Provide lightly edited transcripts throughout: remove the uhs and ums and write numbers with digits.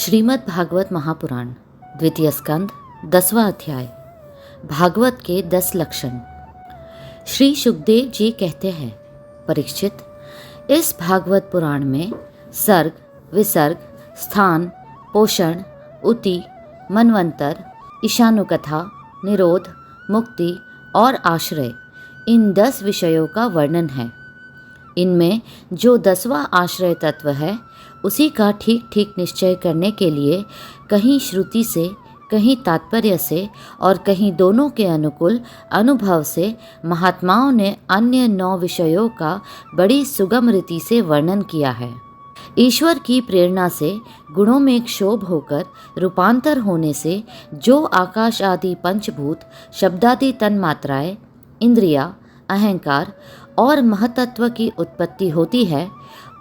श्रीमद् भागवत महापुराण द्वितीय स्कंद 10वां अध्याय। भागवत के 10 लक्षण। श्री सुखदेव जी कहते हैं, परीक्षित, इस भागवत पुराण में सर्ग, विसर्ग, स्थान, पोषण, उति, मनवंतर, ईशानुकथा, निरोध, मुक्ति और आश्रय, इन 10 विषयों का वर्णन है। इनमें जो 10वां आश्रय तत्व है उसी का ठीक ठीक निश्चय करने के लिए कहीं श्रुति से, कहीं तात्पर्य से और कहीं दोनों के अनुकूल अनुभव से महात्माओं ने अन्य 9 विषयों का बड़ी सुगम रीति से वर्णन किया है। ईश्वर की प्रेरणा से गुणों में क्षोभ होकर रूपांतर होने से जो आकाश आदि पंचभूत, शब्दादि तन्मात्राएं, इंद्रिया, अहंकार और महतत्व की उत्पत्ति होती है,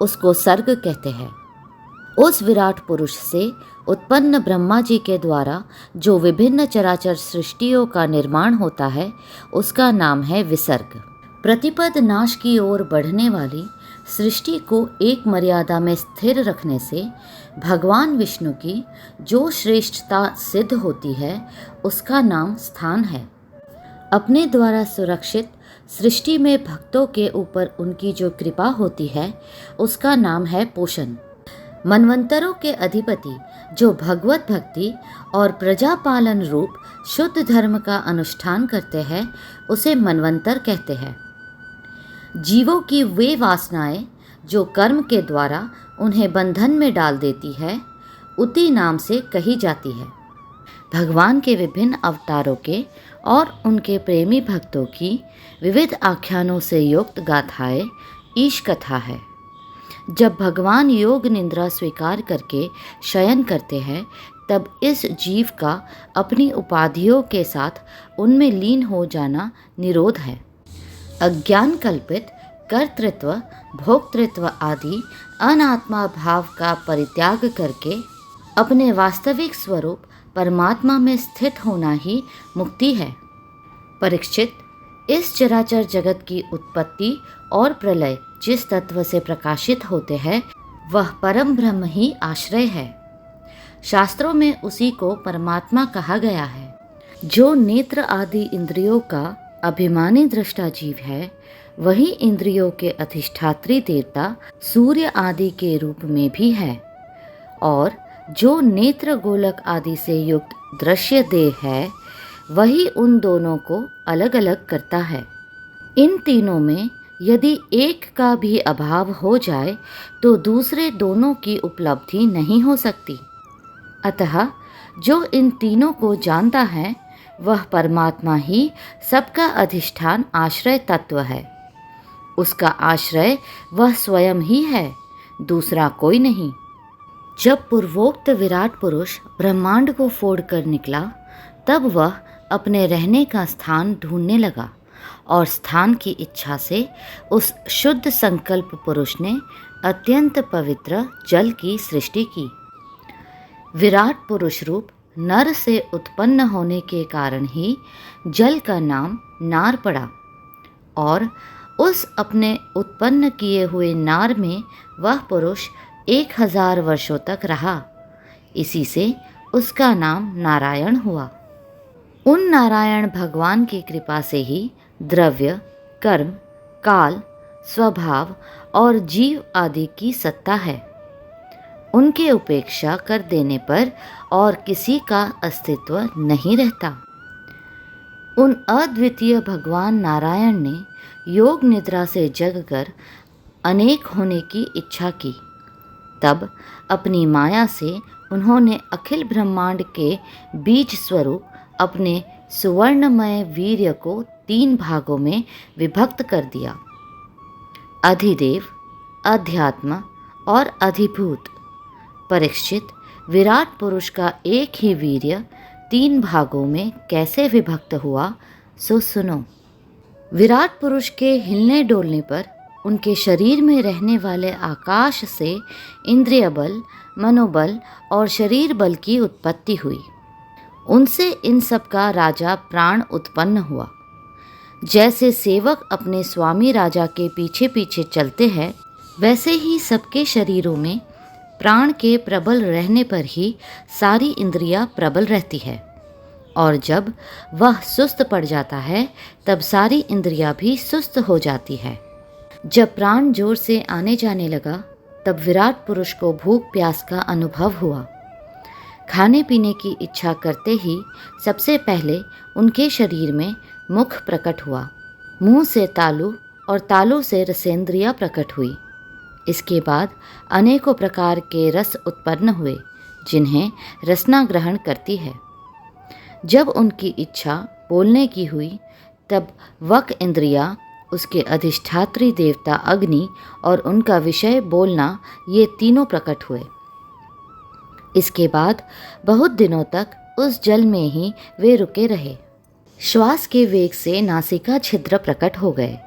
उसको सर्ग कहते हैं। उस विराट पुरुष से उत्पन्न ब्रह्मा जी के द्वारा जो विभिन्न चराचर सृष्टियों का निर्माण होता है, उसका नाम है विसर्ग। प्रतिपद नाश की ओर बढ़ने वाली सृष्टि को एक मर्यादा में स्थिर रखने से भगवान विष्णु की जो श्रेष्ठता सिद्ध होती है, उसका नाम स्थान है। अपने द्वारा सुरक्षित सृष्टि में भक्तों के ऊपर उनकी जो कृपा होती है, उसका नाम है पोषण। मनवंतरों के अधिपति जो भगवत भक्ति और प्रजापालन रूप शुद्ध धर्म का अनुष्ठान करते हैं, उसे मनवंतर कहते हैं। जीवों की वे वासनाएं जो कर्म के द्वारा उन्हें बंधन में डाल देती है, उति नाम से कही जाती है। भगवान के विभिन्न अवतारों के और उनके प्रेमी भक्तों की विविध आख्यानों से युक्त गाथाएं ईश कथा है। जब भगवान योग निद्रा स्वीकार करके शयन करते हैं, तब इस जीव का अपनी उपाधियों के साथ उनमें लीन हो जाना निरोध है। अज्ञान कल्पित कर्तृत्व, भोक्तृत्व आदि अनात्मा भाव का परित्याग करके अपने वास्तविक स्वरूप परमात्मा में स्थित होना ही मुक्ति है। परीक्षित, इस चराचर जगत की उत्पत्ति और प्रलय जिस तत्व से प्रकाशित होते हैं, वह परम ब्रह्म ही आश्रय है। शास्त्रों में उसी को परमात्मा कहा गया है। जो नेत्र आदि इंद्रियों का अभिमानी दृष्टा जीव है, वही इंद्रियों के अधिष्ठात्री देवता सूर्य आदि के रूप में भी है। और जो नेत्र गोलक आदि से युक्त दृश्य देह है, वही उन दोनों को अलग अलग करता है। इन तीनों में यदि एक का भी अभाव हो जाए तो दूसरे दोनों की उपलब्धि नहीं हो सकती। अतः जो इन तीनों को जानता है, वह परमात्मा ही सबका अधिष्ठान आश्रय तत्व है। उसका आश्रय वह स्वयं ही है, दूसरा कोई नहीं। जब पूर्वोक्त विराट पुरुष ब्रह्मांड को फोड़कर निकला, तब वह अपने रहने का स्थान ढूंढने लगा और स्थान की इच्छा से उस शुद्ध संकल्प पुरुष ने अत्यंत पवित्र जल की सृष्टि की। विराट पुरुष रूप नर से उत्पन्न होने के कारण ही जल का नाम नार पड़ा और उस अपने उत्पन्न किए हुए नार में वह पुरुष 1000 वर्षों तक रहा। इसी से उसका नाम नारायण हुआ। उन नारायण भगवान की कृपा से ही द्रव्य, कर्म, काल, स्वभाव और जीव आदि की सत्ता है। उनके उपेक्षा कर देने पर और किसी का अस्तित्व नहीं रहता। उन अद्वितीय भगवान नारायण ने योग निद्रा से जगकर अनेक होने की इच्छा की। तब अपनी माया से उन्होंने अखिल ब्रह्मांड के बीज स्वरूप अपने सुवर्णमय वीर्य को 3 भागों में विभक्त कर दिया। अधिदेव, अध्यात्म और अधिभूत। परीक्षित, विराट पुरुष का एक ही वीर्य 3 भागों में कैसे विभक्त हुआ, सो सुनो। विराट पुरुष के हिलने डोलने पर उनके शरीर में रहने वाले आकाश से इंद्रिय बल, मनोबल और शरीर बल की उत्पत्ति हुई। उनसे इन सब का राजा प्राण उत्पन्न हुआ। जैसे सेवक अपने स्वामी राजा के पीछे पीछे चलते हैं, वैसे ही सबके शरीरों में प्राण के प्रबल रहने पर ही सारी इंद्रियां प्रबल रहती है, और जब वह सुस्त पड़ जाता है तब सारी इंद्रियां भी सुस्त हो जाती है। जब प्राण जोर से आने जाने लगा तब विराट पुरुष को भूख प्यास का अनुभव हुआ। खाने पीने की इच्छा करते ही सबसे पहले उनके शरीर में मुख प्रकट हुआ, मुंह से तालु और तालु से रसेंद्रियां प्रकट हुई। इसके बाद अनेकों प्रकार के रस उत्पन्न हुए जिन्हें रसना ग्रहण करती है। जब उनकी इच्छा बोलने की हुई तब वक इंद्रिया, उसके अधिष्ठात्री देवता अग्नि और उनका विषय बोलना, ये तीनों प्रकट हुए। इसके बाद बहुत दिनों तक उस जल में ही वे रुके रहे। श्वास के वेग से नासिका छिद्र प्रकट हो गए।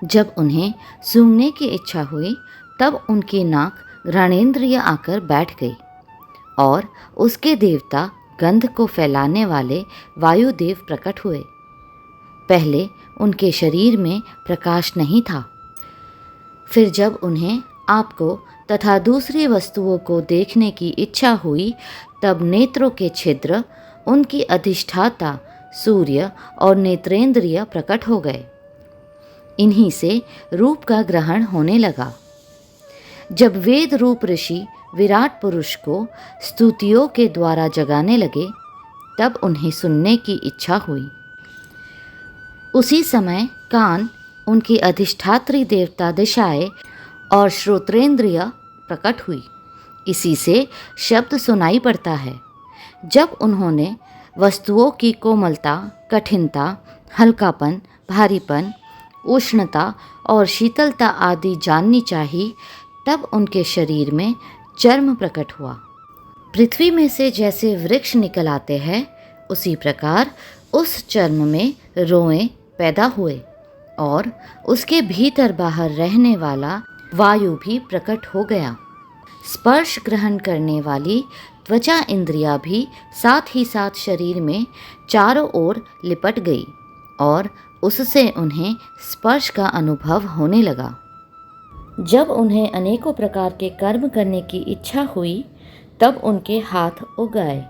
जब उन्हें सूंघने की इच्छा हुई तब उनकी नाक घ्राणेन्द्रिय आकर बैठ गई और उसके देवता गंध को फैलाने वाले वायुदेव प्रकट हुए। पहले उनके शरीर में प्रकाश नहीं था। फिर जब उन्हें आपको तथा दूसरी वस्तुओं को देखने की इच्छा हुई तब नेत्रों के छिद्र, उनकी अधिष्ठाता सूर्य और नेत्रेंद्रिय प्रकट हो गए। इन्हीं से रूप का ग्रहण होने लगा। जब वेद रूप ऋषि विराट पुरुष को स्तुतियों के द्वारा जगाने लगे तब उन्हें सुनने की इच्छा हुई। उसी समय कान, उनकी अधिष्ठात्री देवता दिशाएं और श्रोत्रेंद्रिय प्रकट हुई। इसी से शब्द सुनाई पड़ता है। जब उन्होंने वस्तुओं की कोमलता, कठिनता, हल्कापन, भारीपन, उष्णता और शीतलता आदि जाननी चाहिए तब उनके शरीर में चर्म प्रकट हुआ। पृथ्वी में से जैसे वृक्ष निकल आते हैं उसी प्रकार उस चर्म में रोएं पैदा हुए और उसके भीतर बाहर रहने वाला वायु भी प्रकट हो गया। स्पर्श ग्रहण करने वाली त्वचा इंद्रिया भी साथ ही साथ शरीर में चारों ओर लिपट गई और उससे उन्हें स्पर्श का अनुभव होने लगा। जब उन्हें अनेकों प्रकार के कर्म करने की इच्छा हुई तब उनके हाथ उग आए।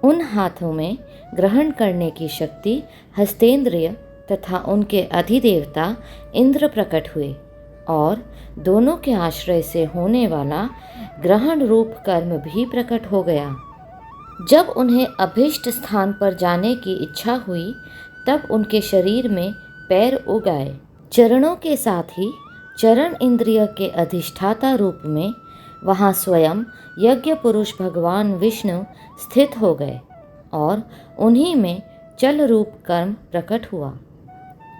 उन हाथों में ग्रहण करने की शक्ति हस्तेंद्रिय तथा उनके अधिदेवता इंद्र प्रकट हुए और दोनों के आश्रय से होने वाला ग्रहण रूप कर्म भी प्रकट हो गया। जब उन्हें अभीष्ट स्थान पर जाने की इच्छा हुई तब उनके शरीर में पैर उग आए। चरणों के साथ ही चरण इंद्रिय के अधिष्ठाता रूप में वहाँ स्वयं यज्ञ पुरुष भगवान विष्णु स्थित हो गए और उन्हीं में चल रूप कर्म प्रकट हुआ।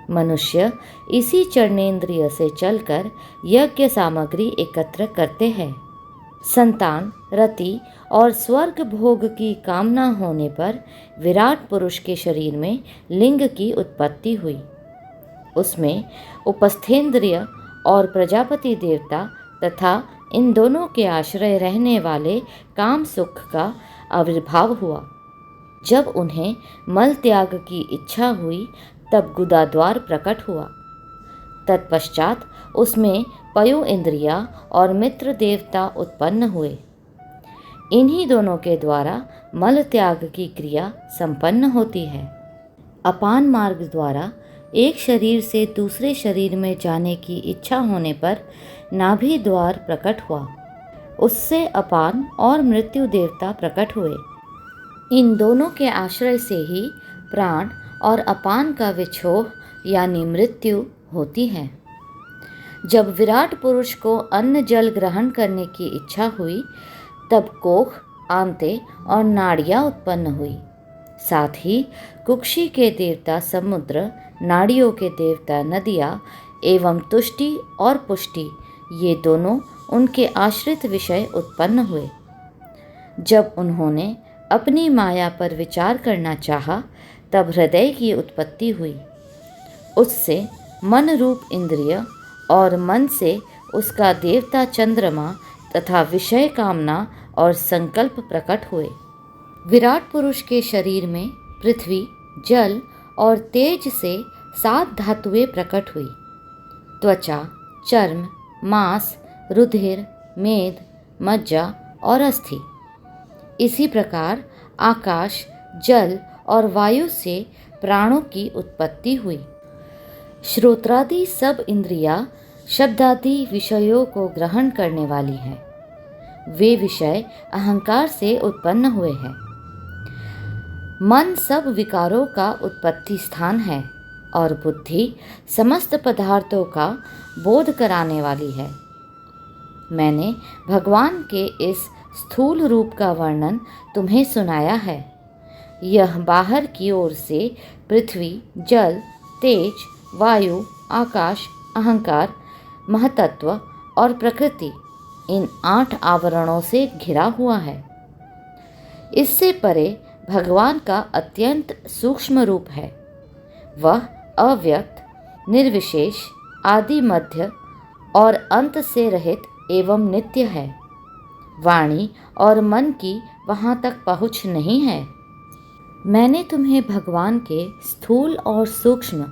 मनुष्य इसी चरणेन्द्रिय से चलकर यज्ञ सामग्री एकत्र करते हैं। संतान, रति और स्वर्ग भोग की कामना होने पर विराट पुरुष के शरीर में लिंग की उत्पत्ति हुई। उसमें उपस्थेंद्रिय और प्रजापति देवता तथा इन दोनों के आश्रय रहने वाले काम सुख का आविर्भाव हुआ। जब उन्हें मल त्याग की इच्छा हुई तब गुदाद्वार प्रकट हुआ। तत्पश्चात उसमें पयु इंद्रिया और मित्र देवता उत्पन्न हुए। इन्हीं दोनों के द्वारा मल त्याग की क्रिया संपन्न होती है। अपान मार्ग द्वारा एक शरीर से दूसरे शरीर में जाने की इच्छा होने पर नाभि द्वार प्रकट हुआ। उससे अपान और मृत्यु देवता प्रकट हुए। इन दोनों के आश्रय से ही प्राण और अपान का विछोह यानी मृत्यु होती है। जब विराट पुरुष को अन्न जल ग्रहण करने की इच्छा हुई तब कोख, आंते और नाड़ियाँ उत्पन्न हुई। साथ ही कुक्षी के देवता समुद्र, नाड़ियों के देवता नदियाँ एवं तुष्टि और पुष्टि, ये दोनों उनके आश्रित विषय उत्पन्न हुए। जब उन्होंने अपनी माया पर विचार करना चाहा तब हृदय की उत्पत्ति हुई। उससे मन रूप इंद्रिय और मन से उसका देवता चंद्रमा तथा विषय कामना और संकल्प प्रकट हुए। विराट पुरुष के शरीर में पृथ्वी, जल और तेज से 7 धातुएं प्रकट हुई। त्वचा, चर्म, मांस, रुधिर, मेद, मज्जा और अस्थि। इसी प्रकार आकाश, जल और वायु से प्राणों की उत्पत्ति हुई। श्रोत्रादि सब इंद्रियां शब्दादि विषयों को ग्रहण करने वाली हैं। वे विषय अहंकार से उत्पन्न हुए हैं। मन सब विकारों का उत्पत्ति स्थान है और बुद्धि समस्त पदार्थों का बोध कराने वाली है। मैंने भगवान के इस स्थूल रूप का वर्णन तुम्हें सुनाया है। यह बाहर की ओर से पृथ्वी, जल, तेज, वायु, आकाश, अहंकार, महतत्व और प्रकृति, इन 8 आवरणों से घिरा हुआ है। इससे परे भगवान का अत्यंत सूक्ष्म रूप है। वह अव्यक्त, निर्विशेष, आदि, मध्य और अंत से रहित एवं नित्य है। वाणी और मन की वहाँ तक पहुँच नहीं है। मैंने तुम्हें भगवान के स्थूल और सूक्ष्म,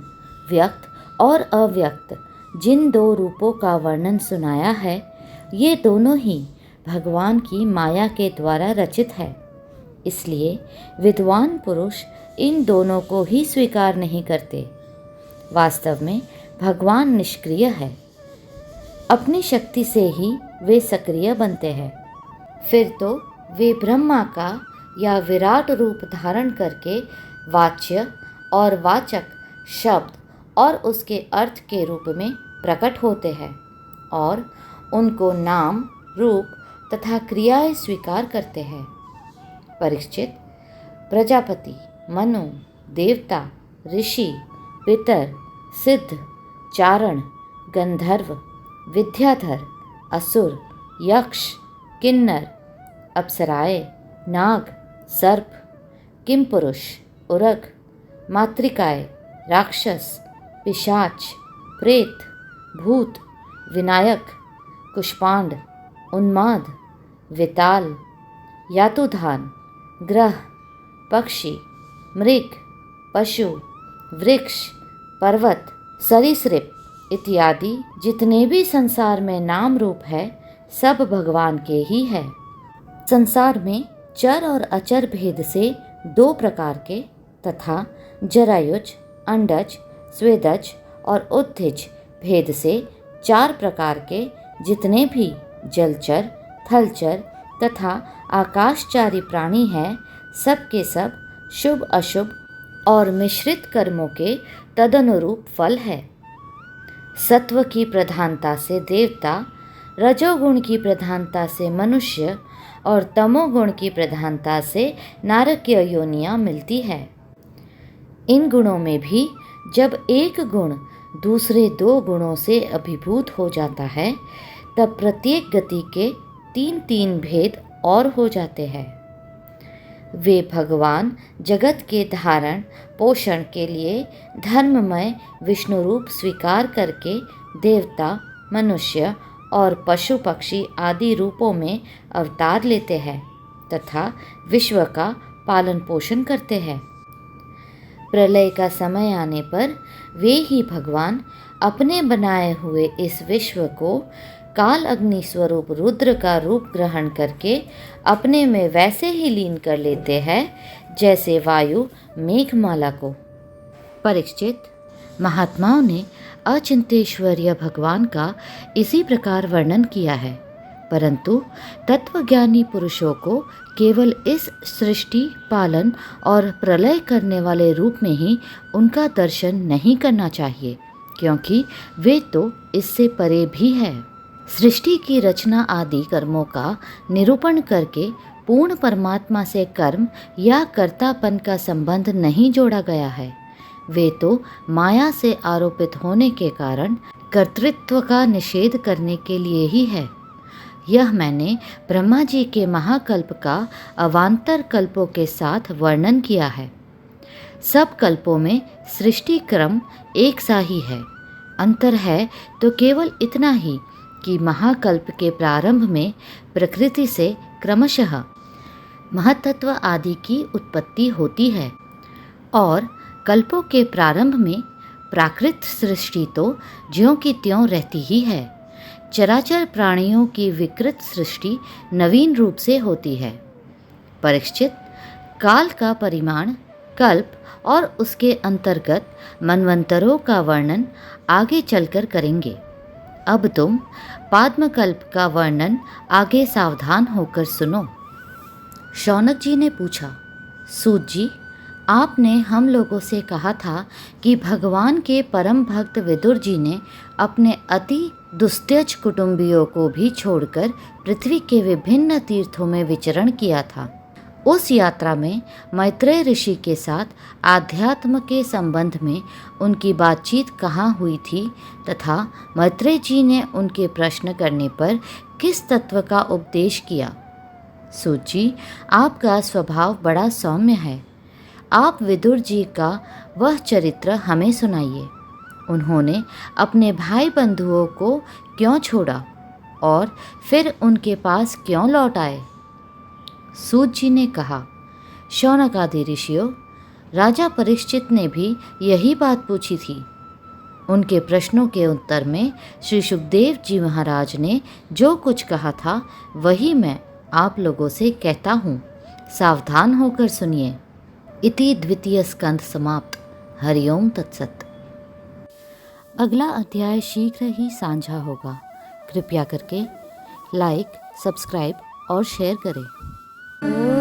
व्यक्त और अव्यक्त जिन 2 रूपों का वर्णन सुनाया है, ये दोनों ही भगवान की माया के द्वारा रचित है। इसलिए विद्वान पुरुष इन दोनों को ही स्वीकार नहीं करते। वास्तव में भगवान निष्क्रिय है। अपनी शक्ति से ही वे सक्रिय बनते हैं। फिर तो वे ब्रह्मा का या विराट रूप धारण करके वाच्य और वाचक शब्द और उसके अर्थ के रूप में प्रकट होते हैं और उनको नाम, रूप तथा क्रियाएं स्वीकार करते हैं। परीक्षित, प्रजापति, मनु, देवता, ऋषि, पितर, सिद्ध, चारण, गंधर्व, विद्याधर, असुर, यक्ष, किन्नर, अप्सराएं, नाग, सर्प, किमपुरुष, उरग, मातृकाएं, राक्षस, पिशाच, प्रेत, भूत, विनायक, कुष्पांड, उन्माद, विताल, यातुधान, ग्रह, पक्षी, मृग, पशु, वृक्ष, पर्वत, सरीसृप इत्यादि जितने भी संसार में नाम रूप है, सब भगवान के ही है। संसार में चर और अचर भेद से 2 प्रकार के तथा जरायुज, अंडज, स्वेदज और उद्भिज भेद से 4 प्रकार के जितने भी जलचर, थलचर तथा आकाशचारी प्राणी हैं, सब के सब शुभ अशुभ और मिश्रित कर्मों के तदनुरूप फल है। सत्व की प्रधानता से देवता, रजोगुण की प्रधानता से मनुष्य और तमोगुण की प्रधानता से नारकीय योनियां मिलती है। इन गुणों में भी जब एक गुण दूसरे 2 गुणों से अभिभूत हो जाता है, तब प्रत्येक गति के 3-3 भेद और हो जाते हैं। वे भगवान जगत के धारण पोषण के लिए धर्ममय विष्णु रूप स्वीकार करके देवता, मनुष्य और पशु पक्षी आदि रूपों में अवतार लेते हैं तथा विश्व का पालन पोषण करते हैं। प्रलय का समय आने पर वे ही भगवान अपने बनाए हुए इस विश्व को काल अग्नि स्वरूप रुद्र का रूप ग्रहण करके अपने में वैसे ही लीन कर लेते हैं जैसे वायु मेघमाला को। परीक्षित, महात्माओं ने अचिंतेश्वरीय भगवान का इसी प्रकार वर्णन किया है, परंतु तत्वज्ञानी पुरुषों को केवल इस सृष्टि, पालन और प्रलय करने वाले रूप में ही उनका दर्शन नहीं करना चाहिए, क्योंकि वे तो इससे परे भी है। सृष्टि की रचना आदि कर्मों का निरूपण करके पूर्ण परमात्मा से कर्म या कर्तापन का संबंध नहीं जोड़ा गया है। वे तो माया से आरोपित होने के कारण कर्तृत्व का निषेध करने के लिए ही है। यह मैंने ब्रह्मा जी के महाकल्प का अवान्तर कल्पों के साथ वर्णन किया है। सब कल्पों में सृष्टि क्रम एक सा ही है। अंतर है तो केवल इतना ही कि महाकल्प के प्रारंभ में प्रकृति से क्रमशः महतत्व आदि की उत्पत्ति होती है और कल्पों के प्रारंभ में प्राकृत सृष्टि तो ज्यों की त्यों रहती ही है, चराचर प्राणियों की विकृत सृष्टि नवीन रूप से होती है। परीक्षित, काल का परिमाण, कल्प और उसके अंतर्गत मनवंतरों का वर्णन आगे चलकर करेंगे। अब तुम पाद्मकल्प का वर्णन आगे सावधान होकर सुनो। शौनक जी ने पूछा, सूत जी, आपने हम लोगों से कहा था कि भगवान के परम भक्त विदुर जी ने अपने अति दुस्त्यज कुटुंबियों को भी छोड़कर पृथ्वी के विभिन्न तीर्थों में विचरण किया था। उस यात्रा में मैत्रेय ऋषि के साथ आध्यात्म के संबंध में उनकी बातचीत कहाँ हुई थी तथा मैत्रेय जी ने उनके प्रश्न करने पर किस तत्व का उपदेश किया? सूत जी, आपका स्वभाव बड़ा सौम्य है। आप विदुर जी का वह चरित्र हमें सुनाइए। उन्होंने अपने भाई बंधुओं को क्यों छोड़ा और फिर उनके पास क्यों लौट आए? सूत जी ने कहा, शौनक आदि ऋषियों, राजा परीक्षित ने भी यही बात पूछी थी। उनके प्रश्नों के उत्तर में श्री सुखदेव जी महाराज ने जो कुछ कहा था वही मैं आप लोगों से कहता हूँ। सावधान होकर सुनिए। इति द्वितीय स्कंद समाप्त। हरिओम तत्सत। अगला अध्याय शीघ्र ही साझा होगा। कृपया करके लाइक, सब्सक्राइब और शेयर करें।